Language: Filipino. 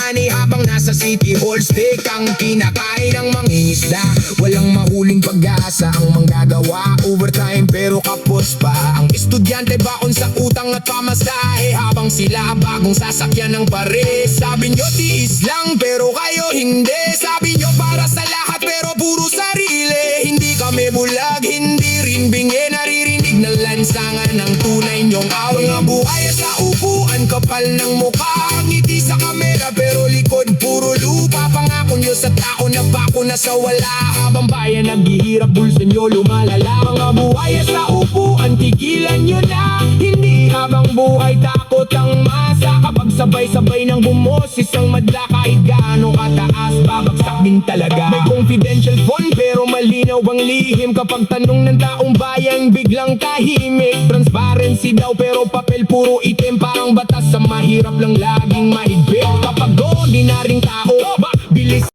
money habang nasa City Hall. Steak ang kinakain ng mangingisda. Walang mahuling pag-asa ang manggagawa. Overtime pero kapos pa ang estudyante, baon sa utang at pamasahe. Habang sila bagong sasakyan ng pare. Sabi nyo tiis lang pero kayo hindi. Sabi nyo para sa lahat pero puro sarili. Hindi kami bulag, hindi rin bingi. Naririnig na lansangan ng tunay nyong away. Mga buhay sa upuan, kapal ng mukha. Ngiti sa kamera pero likod puro lupa. Pangako nyo sa tao na bako na sa wala. Habang bayan naghihirap, bulsa nyo lumalala. Mga buhay sa upuan, tigilan nyo na. Hindi habang buhay takot ang masa. Kapag sabay-sabay ng bumoses ang madla, kahit gaano kataas, babagsak din talaga. May confidential phone pero malinaw ang lihim. Kapag tanong ng taong bayan, biglang tahimik. Transparency daw pero papel puro itim. Parang batas sa mahirap lang laging mahigpit. Kapag ordinaryong tao, bilis